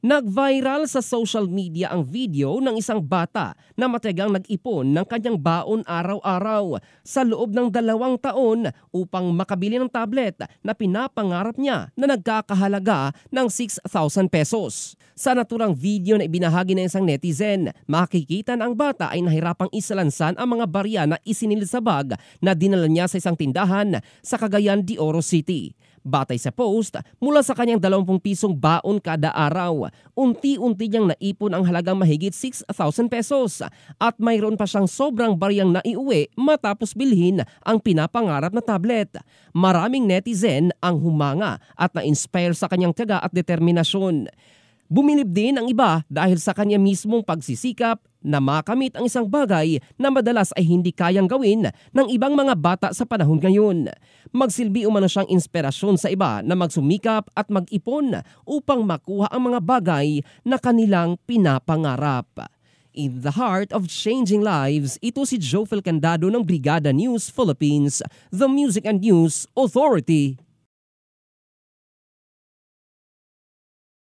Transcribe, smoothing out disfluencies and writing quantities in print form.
Nag-viral sa social media ang video ng isang bata na matiyagang nag-ipon ng kanyang baon araw-araw sa loob ng 2 taon upang makabili ng tablet na pinapangarap niya na nagkakahalaga ng 6,000 pesos. Sa naturang video na ibinahagi ng isang netizen, makikita na ang bata ay nahirapang isalansan ang mga barya na isinilid sa bag na dinala niya sa isang tindahan sa Cagayan de Oro City. Batay sa post, mula sa kanyang 20 pisong baon kada araw, unti-unti niyang naipon ang halagang mahigit 6,000 pesos at mayroon pa siyang sobrang baryang naiuwi matapos bilhin ang pinapangarap na tablet. Maraming netizen ang humanga at na-inspire sa kanyang tiyaga at determinasyon. Bumilib din ang iba dahil sa kanya mismong pagsisikap na makamit ang isang bagay na madalas ay hindi kayang gawin ng ibang mga bata sa panahon ngayon. Magsilbi umano siyang inspirasyon sa iba na magsumikap at mag-ipon upang makuha ang mga bagay na kanilang pinapangarap. In the heart of changing lives, ito si Jofel Candado ng Brigada News Philippines, the Music and News Authority.